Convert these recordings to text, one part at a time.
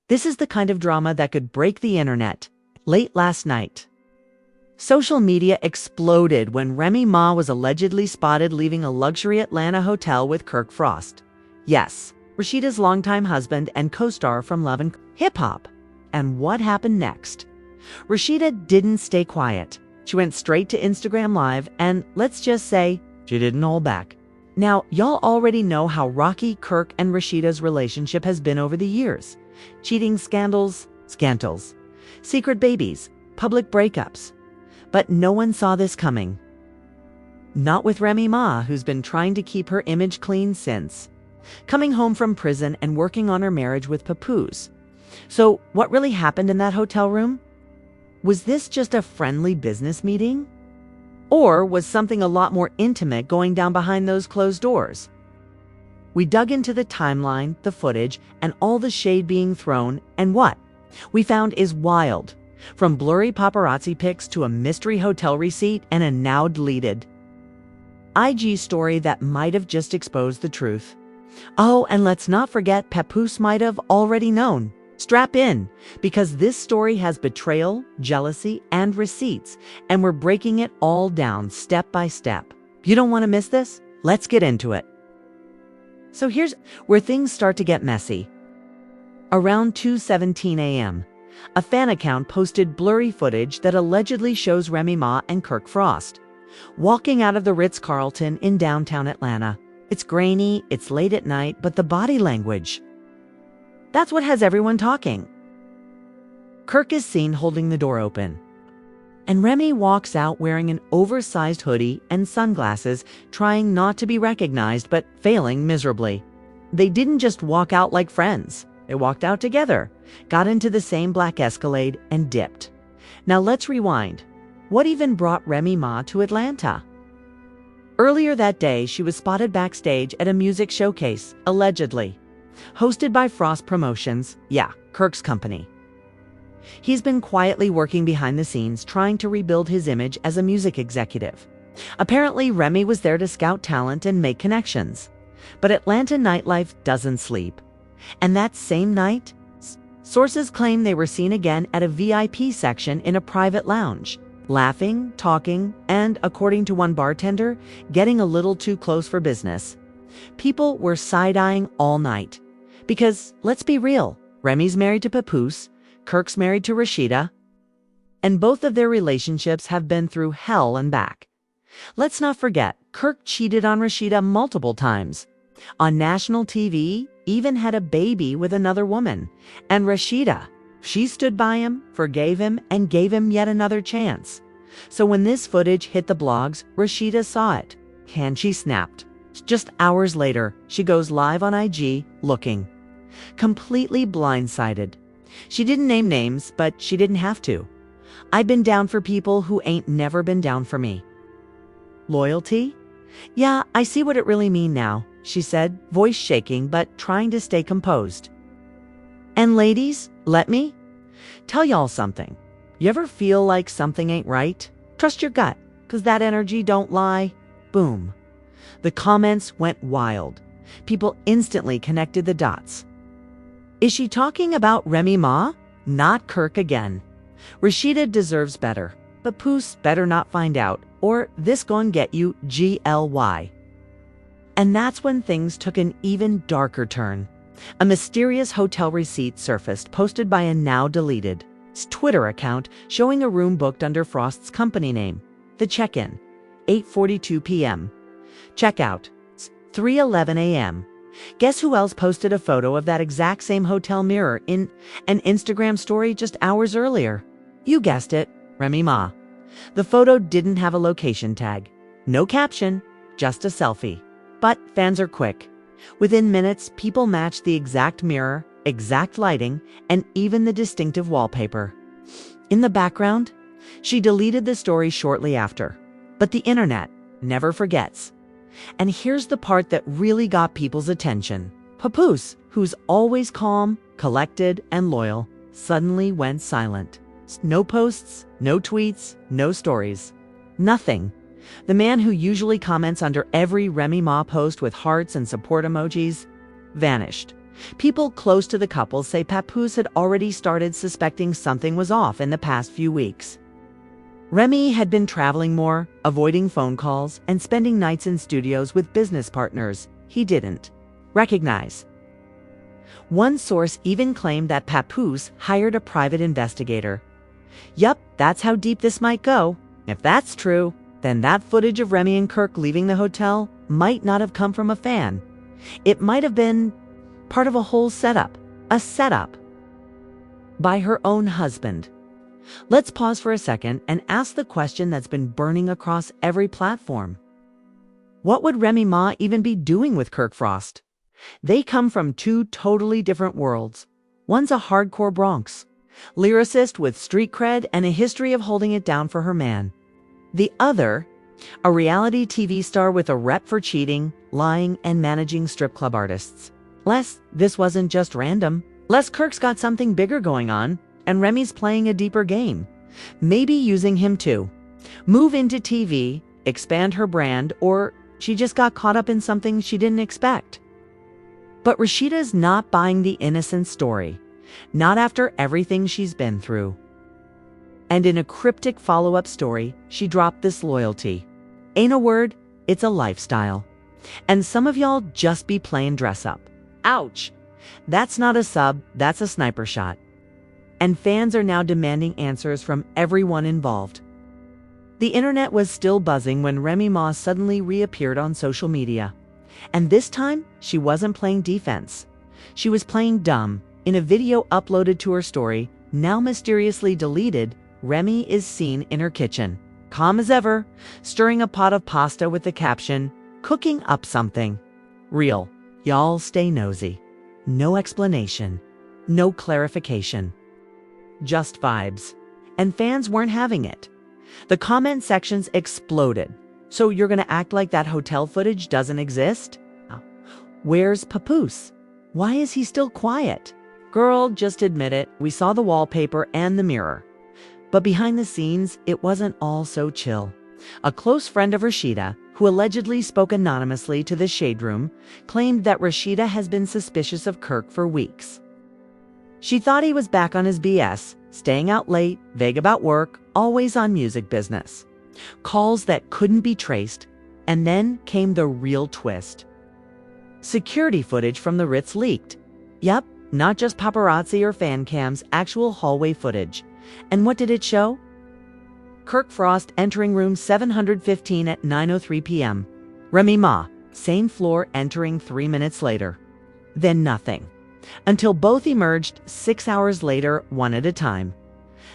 This is the kind of drama that could break the internet. Late last night, social media exploded when Remy Ma was allegedly spotted leaving a luxury Atlanta hotel with Kirk Frost. Yes, Rashida's longtime husband and co-star from Love and Hip Hop. And what happened next? Rashida didn't stay quiet. She went straight to Instagram Live and, let's just say, she didn't hold back. Now, y'all already know how rocky Kirk and Rashida's relationship has been over the years. Cheating scandals, secret babies, public breakups. But no one saw this coming. Not with Remy Ma, who's been trying to keep her image clean since coming home from prison and working on her marriage with Papoose. So what really happened in that hotel room? Was this just a friendly business meeting? Or was something a lot more intimate going down behind those closed doors? We dug into the timeline, the footage, and all the shade being thrown, and what we found is wild. From blurry paparazzi pics to a mystery hotel receipt and a now deleted IG story that might have just exposed the truth. Oh, and let's not forget Papoose might have already known. Strap in, because this story has betrayal, jealousy, and receipts, and we're breaking it all down step by step. You don't want to miss this? Let's get into it. So here's where things start to get messy. Around 2:17 a.m., a fan account posted blurry footage that allegedly shows Remy Ma and Kirk Frost walking out of the Ritz-Carlton in downtown Atlanta. It's grainy, it's late at night, but the body language, that's what has everyone talking. Kirk is seen holding the door open, and Remy walks out wearing an oversized hoodie and sunglasses, trying not to be recognized but failing miserably. They didn't just walk out like friends. They walked out together, got into the same black Escalade, and dipped. Now let's rewind. What even brought Remy Ma to Atlanta? Earlier that day, she was spotted backstage at a music showcase, allegedly hosted by Frost Promotions, Kirk's company. He's been quietly working behind the scenes, trying to rebuild his image as a music executive. Apparently, Remy was there to scout talent and make connections. But Atlanta nightlife doesn't sleep. And that same night, sources claim they were seen again at a VIP section in a private lounge, laughing, talking, and, according to one bartender, getting a little too close for business. People were side-eyeing all night. Because, let's be real, Remy's married to Papoose, Kirk's married to Rashida, and both of their relationships have been through hell and back. Let's not forget, Kirk cheated on Rashida multiple times. On national TV, even had a baby with another woman. And Rashida, she stood by him, forgave him, and gave him yet another chance. So when this footage hit the blogs, Rashida saw it, and she snapped. Just hours later, she goes live on IG, looking completely blindsided. She didn't name names, but she didn't have to. I've been down for people who ain't never been down for me. Loyalty? Yeah, I see what it really mean now, she said, voice shaking but trying to stay composed. And ladies, let me tell y'all something. You ever feel like something ain't right? Trust your gut, 'cause that energy don't lie. Boom. The comments went wild. People instantly connected the dots. Is she talking about Remy Ma? Not Kirk again. Rashida deserves better. Papoose better not find out, or this gon' get you GLY. And that's when things took an even darker turn. A mysterious hotel receipt surfaced, posted by a now deleted Twitter account showing a room booked under Frost's company name. The check-in, 8:42 p.m. Checkout, 3:11 a.m. Guess who else posted a photo of that exact same hotel mirror in an Instagram story just hours earlier? You guessed it, Remy Ma. The photo didn't have a location tag. No caption, just a selfie. But fans are quick. Within minutes, people matched the exact mirror, exact lighting, and even the distinctive wallpaper. In the background, she deleted the story shortly after. But the internet never forgets. And here's the part that really got people's attention. Papoose, who's always calm, collected, and loyal, suddenly went silent. No posts, no tweets, no stories. Nothing. The man who usually comments under every Remy Ma post with hearts and support emojis vanished. People close to the couple say Papoose had already started suspecting something was off in the past few weeks. Remy had been traveling more, avoiding phone calls, and spending nights in studios with business partners he didn't recognize. One source even claimed that Papoose hired a private investigator. Yup, that's how deep this might go. If that's true, then that footage of Remy and Kirk leaving the hotel might not have come from a fan. It might have been part of a whole setup, a setup by her own husband. Let's pause for a second and ask the question that's been burning across every platform. What would Remy Ma even be doing with Kirk Frost? They come from two totally different worlds. One's a hardcore Bronx lyricist with street cred and a history of holding it down for her man. The other, a reality TV star with a rep for cheating, lying, and managing strip club artists. Less, this wasn't just random. Less, Kirk's got something bigger going on, and Remy's playing a deeper game. Maybe using him too. Move into TV, expand her brand, or she just got caught up in something she didn't expect. But Rashida's not buying the innocent story. Not after everything she's been through. And in a cryptic follow-up story, she dropped this loyalty. Ain't a word, it's a lifestyle. And some of y'all just be playing dress up. Ouch! That's not a sub, that's a sniper shot. And fans are now demanding answers from everyone involved. The internet was still buzzing when Remy Ma suddenly reappeared on social media. And this time, she wasn't playing defense. She was playing dumb. In a video uploaded to her story, now mysteriously deleted, Remy is seen in her kitchen, calm as ever, stirring a pot of pasta with the caption, "Cooking up something." Real. Y'all stay nosy. No explanation. No clarification. Just vibes. And fans weren't having it. The comment sections exploded. So you're gonna act like that hotel footage doesn't exist? Where's Papoose? Why is he still quiet? Girl, just admit it, we saw the wallpaper and the mirror. But behind the scenes, it wasn't all so chill. A close friend of Rashida, who allegedly spoke anonymously to the Shade Room, claimed that Rashida has been suspicious of Kirk for weeks. She thought he was back on his BS, staying out late, vague about work, always on music business. Calls that couldn't be traced, and then came the real twist. Security footage from the Ritz leaked. Yep, not just paparazzi or fan cams, actual hallway footage. And what did it show? Kirk Frost entering room 715 at 9:03 p.m. Remy Ma, same floor, entering 3 minutes later. Then nothing. Until both emerged 6 hours later, one at a time.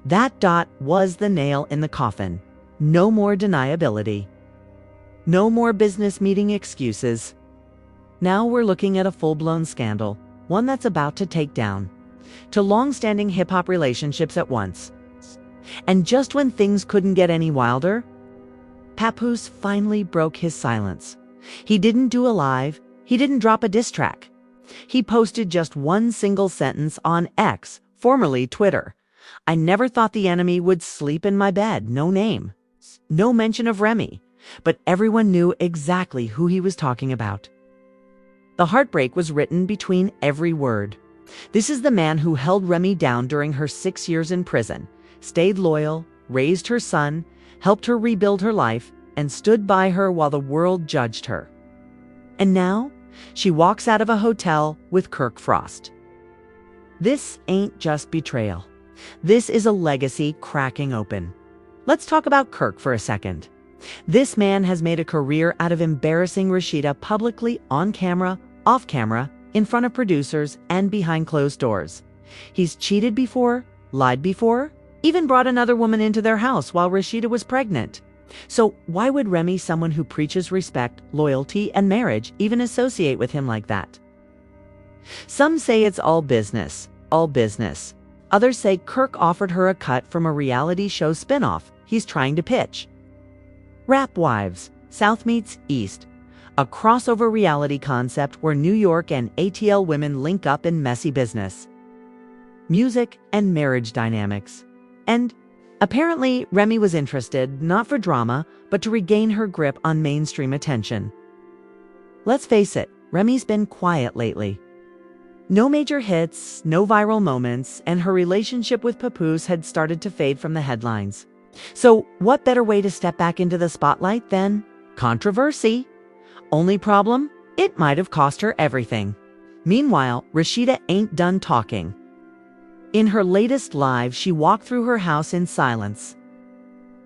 That dot was the nail in the coffin. No more deniability. No more business meeting excuses. Now we're looking at a full-blown scandal, one that's about to take down to long-standing hip-hop relationships at once. And just when things couldn't get any wilder, Papoose finally broke his silence. He didn't do a live, he didn't drop a diss track. He posted just one single sentence on X, formerly Twitter. "I never thought the enemy would sleep in my bed, no name." No mention of Remy, but everyone knew exactly who he was talking about. The heartbreak was written between every word. This is the man who held Remy down during her 6 years in prison, stayed loyal, raised her son, helped her rebuild her life, and stood by her while the world judged her. And now, she walks out of a hotel with Kirk Frost. This ain't just betrayal. This is a legacy cracking open. Let's talk about Kirk for a second. This man has made a career out of embarrassing Rashida publicly, on camera, off camera, in front of producers, and behind closed doors. He's cheated before, lied before, even brought another woman into their house while Rashida was pregnant. So why would Remy, someone who preaches respect, loyalty, and marriage, even associate with him like that? Some say it's all business, all business. Others say Kirk offered her a cut from a reality show spinoff he's trying to pitch. Rap Wives, South Meets East, a crossover reality concept where New York and ATL women link up in messy business, music, and marriage dynamics. And apparently, Remy was interested, not for drama, but to regain her grip on mainstream attention. Let's face it, Remy's been quiet lately. No major hits, no viral moments, and her relationship with Papoose had started to fade from the headlines. So what better way to step back into the spotlight than controversy? Only problem? It might have cost her everything. Meanwhile, Rashida ain't done talking. In her latest live, she walked through her house in silence,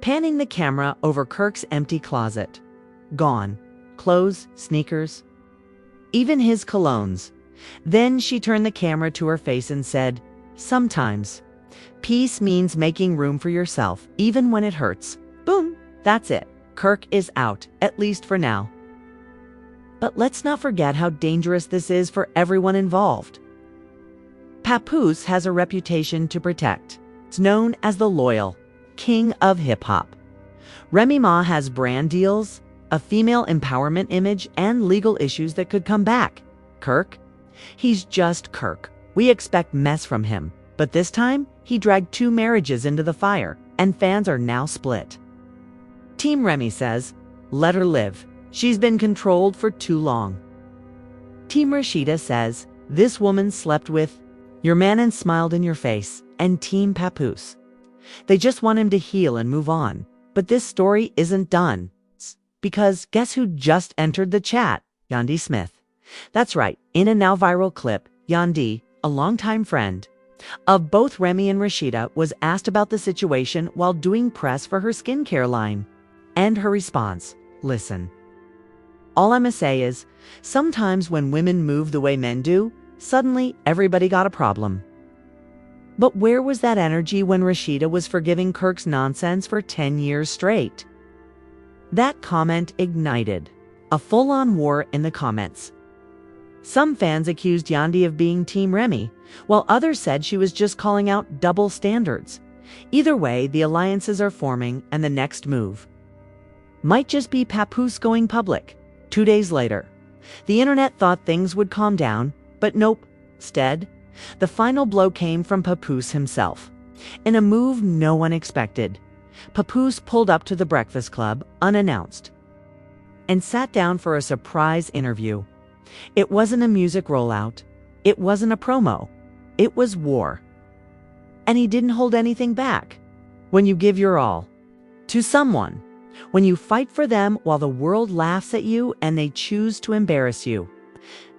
panning the camera over Kirk's empty closet. Gone. Clothes, sneakers, even his colognes. Then she turned the camera to her face and said, "Sometimes peace means making room for yourself, even when it hurts." Boom, that's it. Kirk is out, at least for now. But let's not forget how dangerous this is for everyone involved. Papoose has a reputation to protect. It's known as the loyal king of hip-hop. Remy Ma has brand deals, a female empowerment image, and legal issues that could come back. Kirk? He's just Kirk. We expect mess from him. But this time, he dragged 2 marriages into the fire, and fans are now split. Team Remy says, let her live. She's been controlled for too long. Team Rashida says, this woman slept with your man and smiled in your face. And Team Papoose, they just want him to heal and move on. But this story isn't done. Because guess who just entered the chat? Yandi Smith. That's right, in a now viral clip, Yandi, a longtime friend of both Remy and Rashida, was asked about the situation while doing press for her skincare line. And her response, listen. All I'ma say is, sometimes when women move the way men do, suddenly everybody got a problem. But where was that energy when Rashida was forgiving Kirk's nonsense for 10 years straight? That comment ignited a full-on war in the comments. Some fans accused Yandi of being Team Remy, while others said she was just calling out double standards. Either way, the alliances are forming, and the next move might just be Papoose going public. 2 days later, the internet thought things would calm down, but nope. Instead, the final blow came from Papoose himself. In a move no one expected, Papoose pulled up to the Breakfast Club unannounced and sat down for a surprise interview. It wasn't a music rollout. It wasn't a promo. It was war. And he didn't hold anything back. When you give your all to someone, when you fight for them while the world laughs at you and they choose to embarrass you,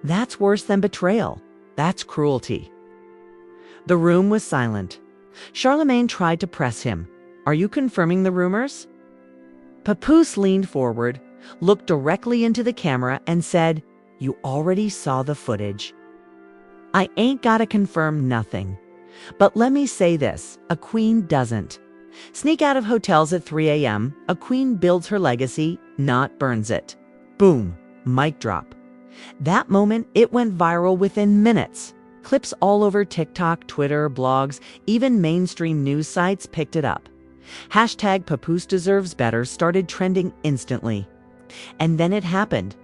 that's worse than betrayal. That's cruelty. The room was silent. Charlemagne tried to press him. Are you confirming the rumors? Papoose leaned forward, looked directly into the camera, and said, you already saw the footage. I ain't gotta confirm nothing. But let me say this, a queen doesn't sneak out of hotels at 3 a.m. A queen builds her legacy, not burns it. Boom, mic drop. That moment, it went viral within minutes. Clips all over TikTok, Twitter, blogs, even mainstream news sites picked it up. Hashtag Papoose deserves better started trending instantly. And then it happened.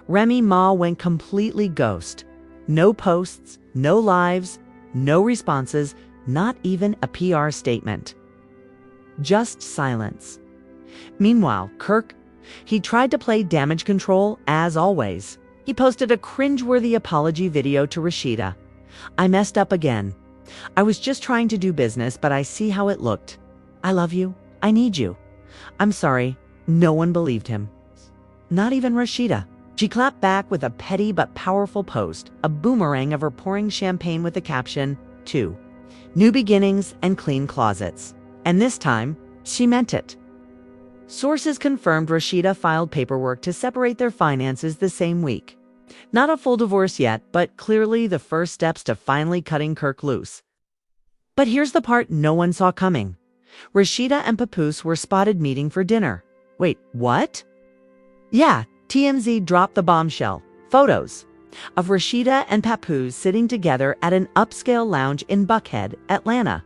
Remy Ma went completely ghost. No posts, no lives, no responses, not even a PR statement. Just silence. Meanwhile, Kirk, he tried to play damage control as always. He posted a cringeworthy apology video to Rashida. I messed up again. I was just trying to do business, but I see how it looked. I love you. I need you. I'm sorry. No one believed him. Not even Rashida. She clapped back with a petty but powerful post, a boomerang of her pouring champagne with the caption, 2. New beginnings and clean closets. And this time, she meant it. Sources confirmed Rashida filed paperwork to separate their finances the same week. Not a full divorce yet, but clearly the first steps to finally cutting Kirk loose. But here's the part no one saw coming. Rashida and Papoose were spotted meeting for dinner. Wait, what? Yeah, TMZ dropped the bombshell. Photos of Rashida and Papoose sitting together at an upscale lounge in Buckhead, Atlanta.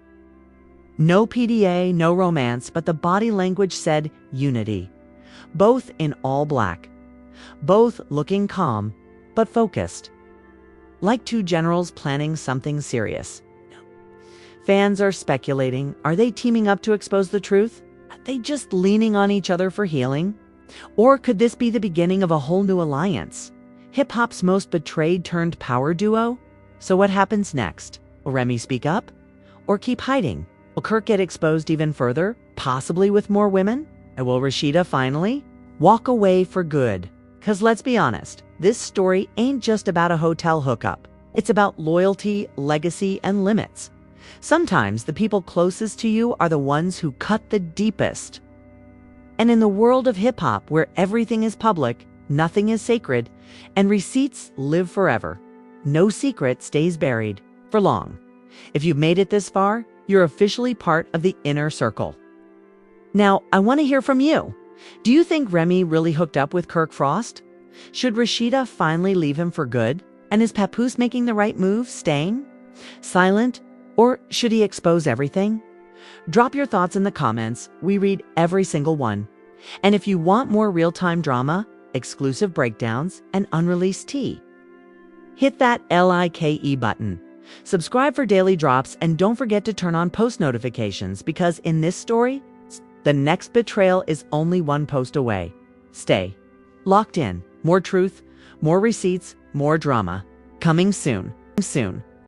No PDA, no romance, but the body language said unity. Both in all black. Both looking calm, but focused. Like 2 generals planning something serious. Fans are speculating, are they teaming up to expose the truth? Are they just leaning on each other for healing? Or could this be the beginning of a whole new alliance? Hip-hop's most betrayed turned power duo? So what happens next? Will Remy speak up? Or keep hiding? Will Kirk get exposed even further, possibly with more women? And will Rashida finally walk away for good? Because let's be honest, this story ain't just about a hotel hookup. It's about loyalty, legacy, and limits. Sometimes the people closest to you are the ones who cut the deepest. And in the world of hip-hop, where everything is public, nothing is sacred, and receipts live forever, no secret stays buried for long. If you've made it this far, you're officially part of the inner circle. Now, I want to hear from you. Do you think Remy really hooked up with Kirk Frost? Should Rashida finally leave him for good? And is Papoose making the right move, staying silent, or should he expose everything? Drop your thoughts in the comments. We read every single one. And if you want more real-time drama, exclusive breakdowns, and unreleased tea, hit that like button. Subscribe for daily drops, and don't forget to turn on post notifications, because in this story, the next betrayal is only one post away. Stay locked in. More truth, more receipts, more drama. Coming soon.